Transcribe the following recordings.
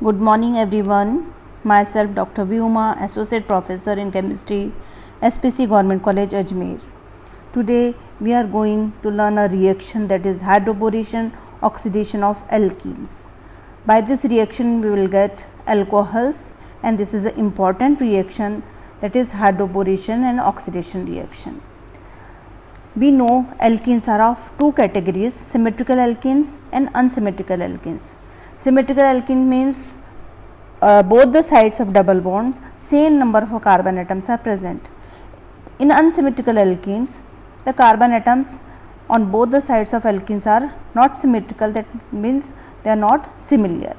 Good morning everyone. Myself Dr. Vyuma, Associate Professor in Chemistry, SPC Government College, Ajmer. Today we are going to learn a reaction, that is hydroboration oxidation of alkenes. By this reaction we will get alcohols, and this is an important reaction, that is hydroboration and oxidation reaction. We know alkenes are of two categories, symmetrical alkenes and unsymmetrical alkenes. Symmetrical alkene means both the sides of double bond, same number of carbon atoms are present. In unsymmetrical alkenes, the carbon atoms on both the sides of alkenes are not symmetrical, that means they are not similar.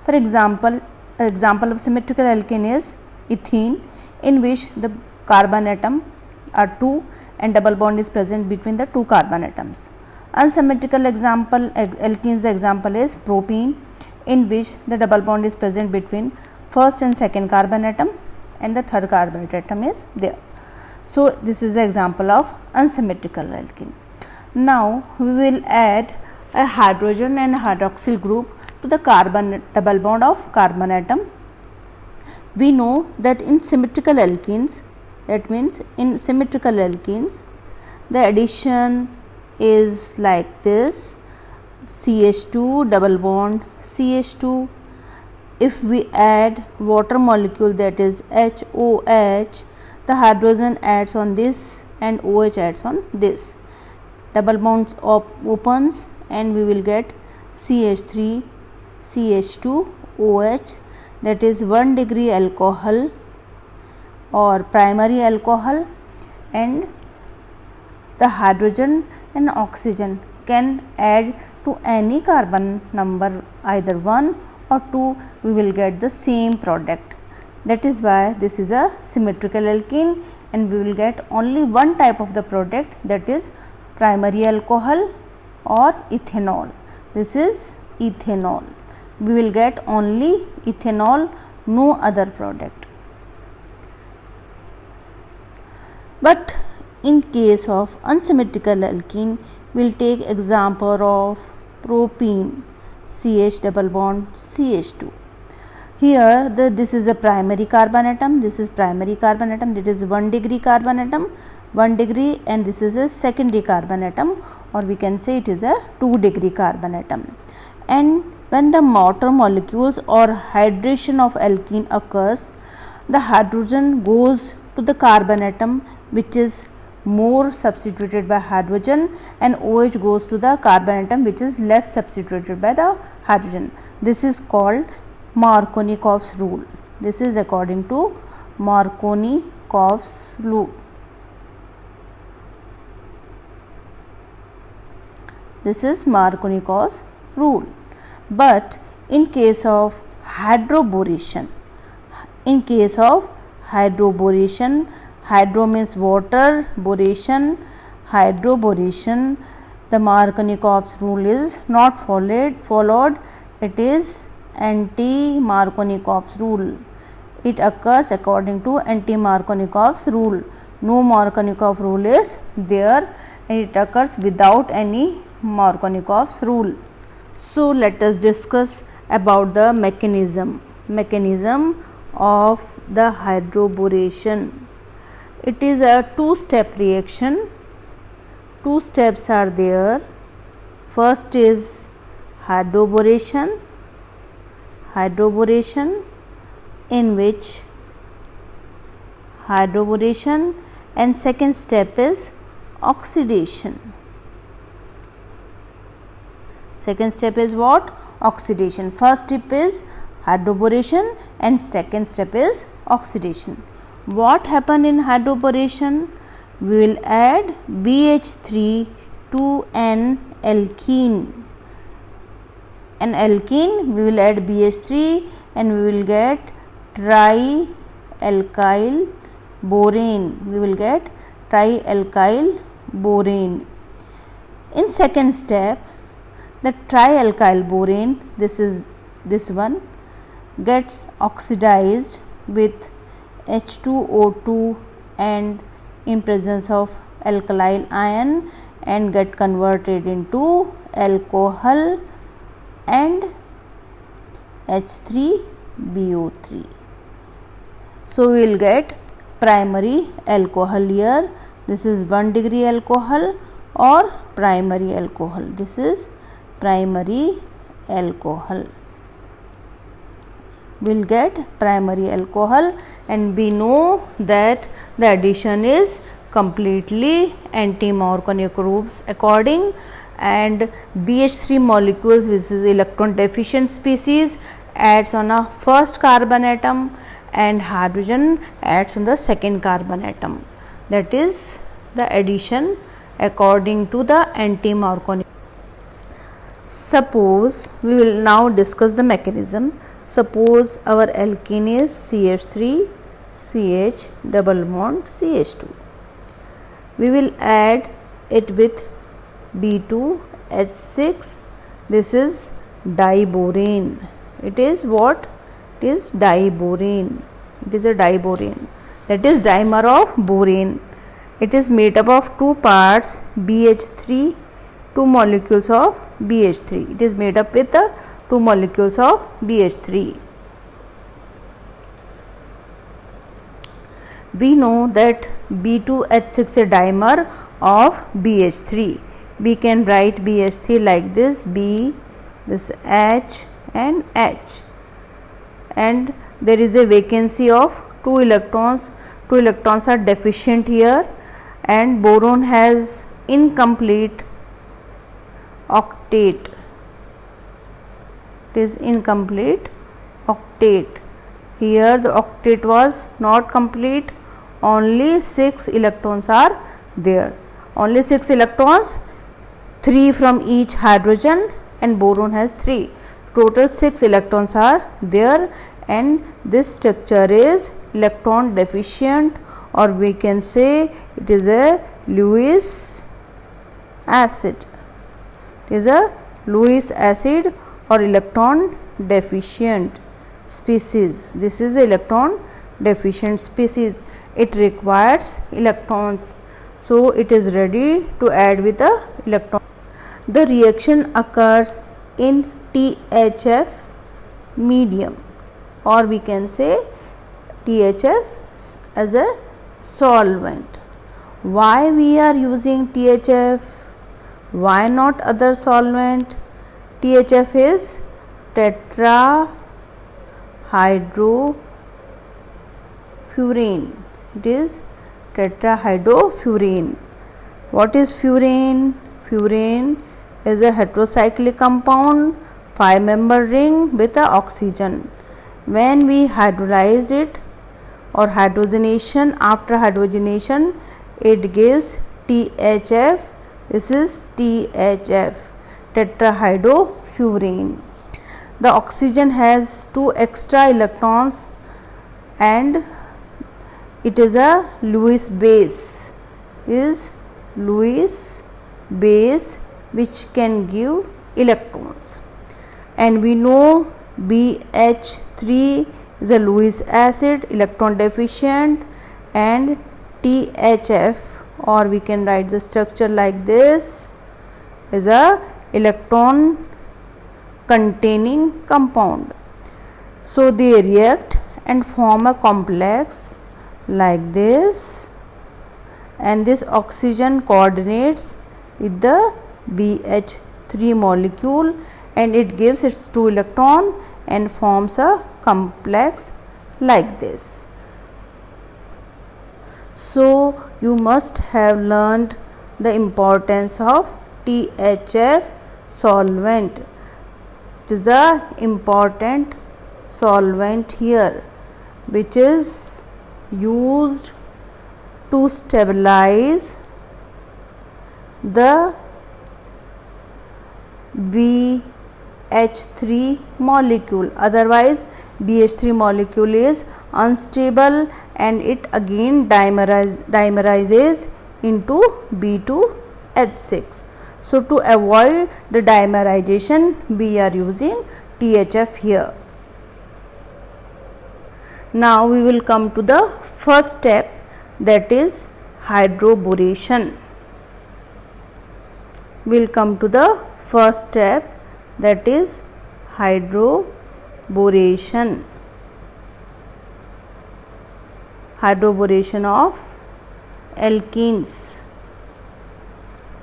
For example, of symmetrical alkene is ethene, in which the carbon atom are 2 and double bond is present between the two carbon atoms. Unsymmetrical alkenes example is propene, in which the double bond is present between first and second carbon atom and the third carbon atom is there. So this is the example of unsymmetrical alkene. Now we will add a hydrogen and hydroxyl group to the carbon double bond of carbon atom. We know that in symmetrical alkenes, that means in symmetrical alkenes, the addition is like this: CH2 double bond CH2. If we add water molecule, that is HOH, the hydrogen adds on this and OH adds on this. Double bonds opens and we will get CH3 CH2 OH, that is 1 degree alcohol or primary alcohol, and the hydrogen and oxygen can add to any carbon number, either 1 or 2, we will get the same product. That is why this is a symmetrical alkene, and we will get only one type of the product, that is primary alcohol or ethanol. This is ethanol. We will get only ethanol, no other product. But in case of unsymmetrical alkene, we will take example of propene, CH double bond CH2. Here this is a primary carbon atom, this is primary carbon atom, that is 1 degree carbon atom, 1 degree, and this is a secondary carbon atom, or we can say it is a 2 degree carbon atom. And when the water molecules or hydration of alkene occurs, the hydrogen goes to the carbon atom which is more substituted by hydrogen, and OH goes to the carbon atom which is less substituted by the hydrogen. This is called Markovnikov's rule. This is according to Markovnikov's rule. This is Markovnikov's rule. But in case of hydroboration, hydro means water, boration, hydroboration, the Markovnikov's rule is not followed. It is anti-Markovnikov's rule. It occurs according to anti-Markovnikov's rule. No Markovnikov rule is there, and it occurs without any Markovnikov's rule. So let us discuss about the mechanism of the hydroboration. It is a two-step reaction. Two steps are there. First is hydroboration, in which hydroboration, and second step is oxidation. Second step is what? Oxidation. First step is hydroboration and second step is oxidation. What happen in hydroboration? We will add BH3 to an alkene. An alkene, we will add BH3 and we will get trialkyl borane. In second step, the trialkyl borane, this one, gets oxidized with H2O2 and in presence of alkyl ion and get converted into alcohol and H3BO3. So we will get primary alcohol here. This is 1 degree alcohol or primary alcohol. This is primary alcohol. We will get primary alcohol, and we know that the addition is completely anti-Markovnik groups according, and BH3 molecules, which is electron deficient species, adds on a first carbon atom and hydrogen adds on the second carbon atom. That is the addition according to the anti-Markovnik. Suppose we will now discuss the mechanism. Suppose our alkene is CH3 CH double bond CH2. We will add it with B2H6. This is diborane. It is what? It is diborane. It is a diborane. That is dimer of borane. It is made up of two parts BH3, two molecules of BH3. It is made up with the two molecules of BH3. We know that B2H6 is a dimer of BH3. We can write BH3 like this: B, this H and H. And there is a vacancy of 2 electrons. 2 electrons are deficient here, and boron has incomplete octet. It is incomplete octet. Here the octet was not complete. Only 6 electrons are there. Only 6 electrons, 3 from each hydrogen, and boron has 3. Total 6 electrons are there, and this structure is electron deficient, or we can say it is a Lewis acid. It is a Lewis acid or electron deficient species. This is electron deficient species. It requires electrons, so it is ready to add with the electron. The reaction occurs in THF medium, or we can say THF as a solvent. Why we are using THF? Why not other solvent? THF is tetrahydrofurane. It is tetrahydrofurane. What is furane? Furane is a heterocyclic compound, 5-member ring with a oxygen. When we hydrolyze it or hydrogenation, after hydrogenation it gives THF. This is THF, tetrahydrofurane. The oxygen has 2 extra electrons, and it is a Lewis base. Is Lewis base which can give electrons, and we know BH3 is a Lewis acid, electron deficient, and THF, or we can write the structure like this, is a electron containing compound. So they react and form a complex like this, and this oxygen coordinates with the BH3 molecule, and it gives its 2 electron and forms a complex like this. So you must have learned the importance of THF solvent. It is a important solvent here, which is used to stabilize the BH3 molecule. Otherwise BH3 molecule is unstable, and it again dimerizes into B2H6. So to avoid the dimerization, we are using THF here. Now we will come to the first step, that is hydroboration. We will come to the first step, that is hydroboration. hydroboration of alkenes.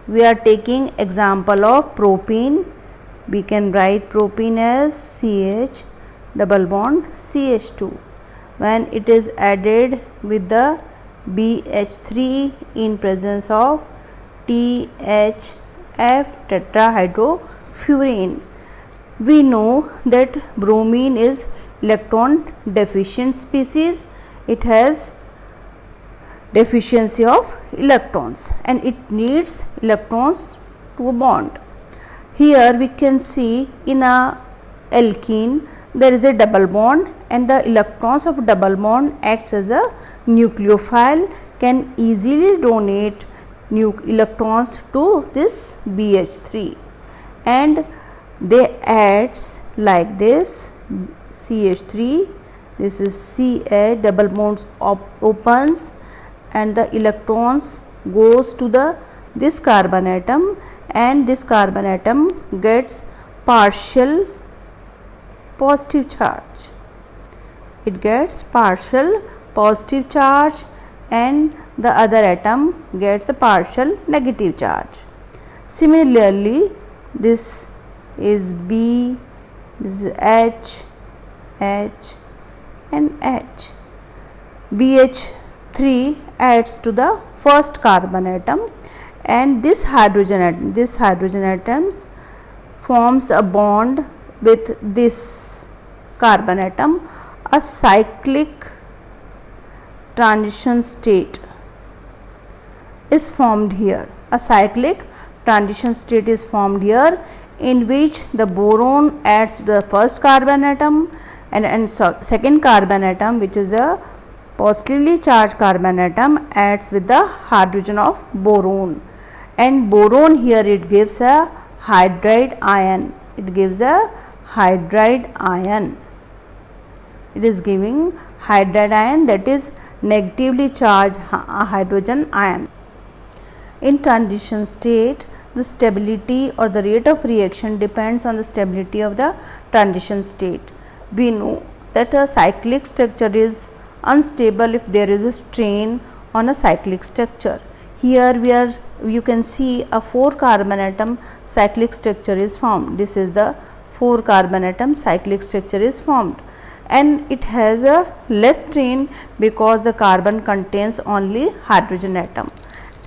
We are taking example of propene. We can write propene as CH double bond CH2. When it is added with the BH3 in presence of THF tetrahydrofuran. We know that bromine is electron deficient species. It has deficiency of electrons and it needs electrons to bond. Here we can see in a alkene there is a double bond and the electrons of double bond acts as a nucleophile, can easily donate electrons to this BH3 and they acts like this. CH3, this is CH, double bonds opens and the electrons goes to this carbon atom and this carbon atom gets partial positive charge. It gets partial positive charge and the other atom gets a partial negative charge. Similarly, this is B, this is H and H. BH3 adds to the first carbon atom and this hydrogen atoms forms a bond with this carbon atom. A cyclic transition state is formed here. A cyclic transition state is formed here in which the boron adds to the first carbon atom and second carbon atom, which is a positively charged carbon atom, adds with the hydrogen of boron, and boron here it gives a hydride ion. It gives a hydride ion. It is giving hydride ion, that is negatively charged hydrogen ion. In transition state, the stability or the rate of reaction depends on the stability of the transition state. We know that a cyclic structure is unstable if there is a strain on a cyclic structure. Here you can see a 4 carbon atom cyclic structure is formed. This is the 4 carbon atom cyclic structure is formed, and it has a less strain because the carbon contains only hydrogen atom.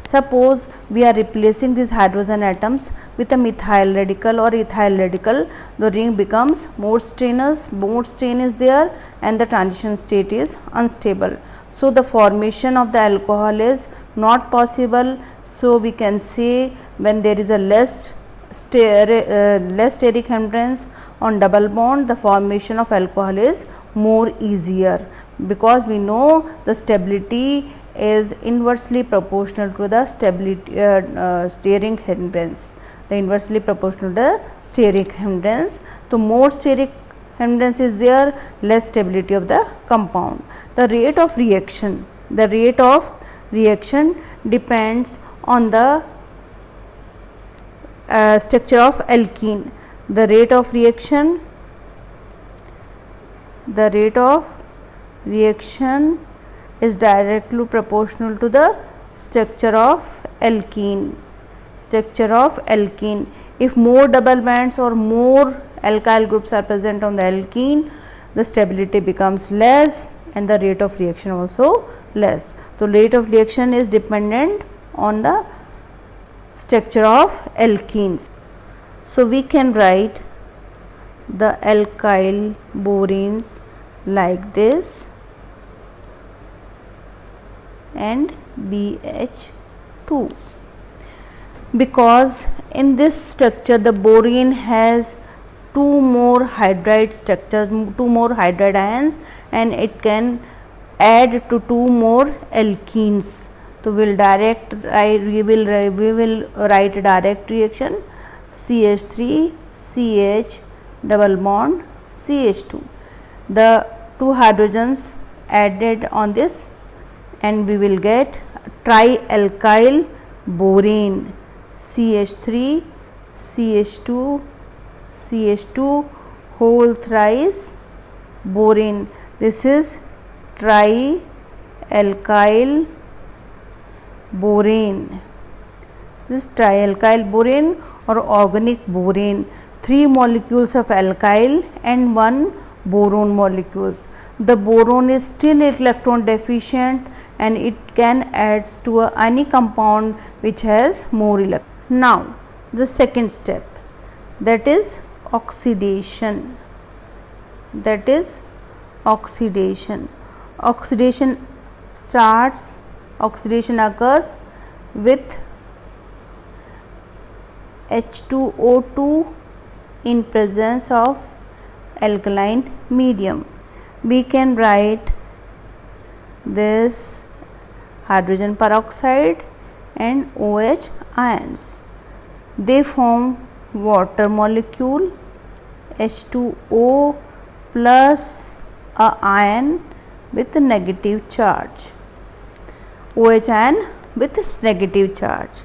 Suppose we are replacing these hydrogen atoms with a methyl radical or ethyl radical, the ring becomes more strainous, more strain is there and the transition state is unstable. So the formation of the alcohol is not possible. So we can say when there is a less steric hindrance on double bond, the formation of alcohol is more easier, because we know the stability is inversely proportional to the stability steric hindrance. The inversely proportional to the steric hindrance. So more steric hindrance is there, less stability of the compound. The rate of reaction depends on the structure of alkene. The rate of reaction is directly proportional to the structure of alkene. If more double bonds or more alkyl groups are present on the alkene, the stability becomes less and the rate of reaction also less. So rate of reaction is dependent on the structure of alkenes. So we can write the alkyl boranes like this and BH2, because in this structure the borane has 2 more hydride structures, 2 more hydride ions, and it can add to 2 more alkenes. So we will write a direct reaction, CH3 CH double bond CH2. The 2 hydrogens added on this and we will get trialkyl borane, CH3 CH2 CH2 whole thrice borane. This is trialkyl borane. This is trialkyl borane or organic borane. 3 molecules of alkyl and 1 boron molecules. The boron is still electron deficient and it can add to any compound which has more electrons. Now the second step, that is oxidation. That is oxidation. Oxidation occurs with H2O2 in presence of alkaline medium. We can write this hydrogen peroxide and OH ions. They form water molecule H2O plus a ion with a negative charge, OH ion with negative charge.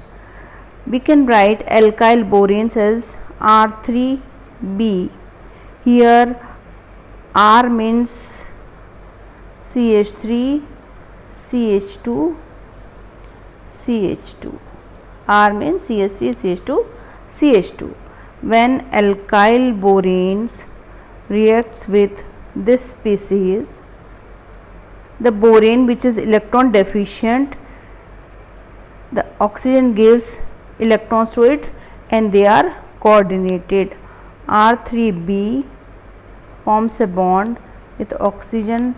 We can write alkyl boranes as R3B. Here R means CH3 CH2 CH2. R means CH3 CH2 CH2. When alkyl boranes reacts with this species, the borane which is electron deficient, the oxygen gives electrons to it and they are coordinated. R3B forms a bond with oxygen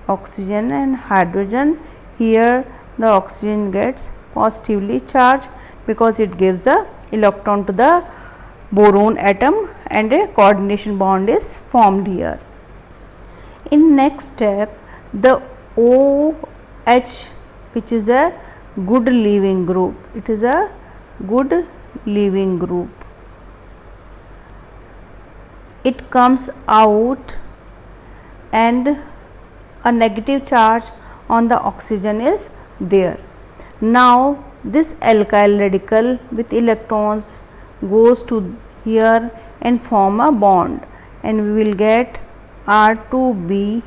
and hydrogen. Here the oxygen gets positively charged because it gives a electron to the boron atom and a coordination bond is formed here. In next step, the OH, which is a good leaving group. It is a good leaving group. It comes out and a negative charge on the oxygen is there. Now this alkyl radical with electrons goes to here and form a bond and we will get R2BOR.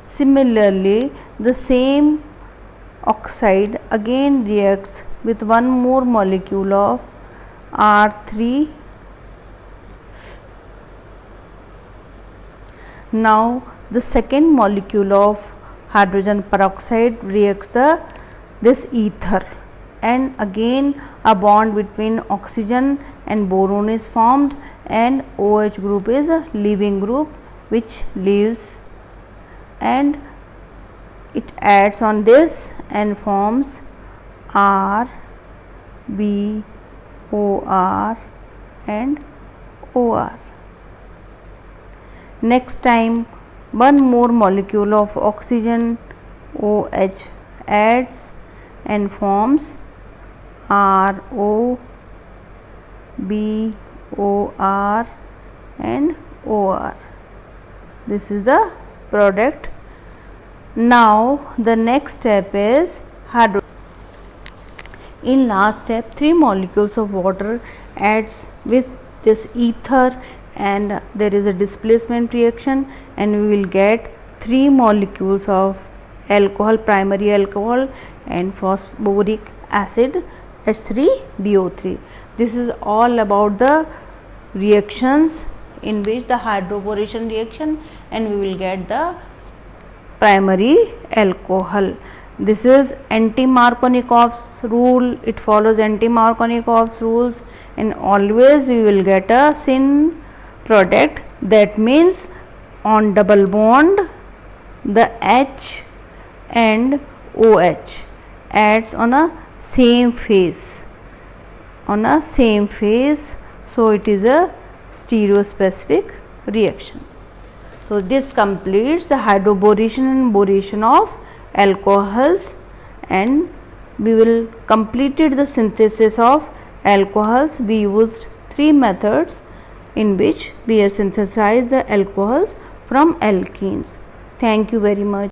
Similarly, the same oxide again reacts with one more molecule of R3. Now the second molecule of hydrogen peroxide reacts this ether and again a bond between oxygen and boron is formed and OH group is a leaving group which leaves and it adds on this and forms RBOR and OR. Next time one more molecule of oxygen OH adds and forms ROBOR and OR. This is the product. Now the next step is hydrogen. In last step, 3 molecules of water adds with this ether and there is a displacement reaction and we will get 3 molecules of alcohol, primary alcohol and phosphoric acid H3BO3. This is all about the reactions in which the hydroboration reaction and we will get the primary alcohol. This is anti-Markovnikov's rule. It follows anti-Markovnikov's rules and always we will get a syn product. That means on double bond the H and OH adds on a same phase, so it is a stereospecific reaction. So this completes the hydroboration and boration of alcohols and we will completed the synthesis of alcohols. We used 3 methods in which we have synthesized the alcohols from alkenes. Thank you very much.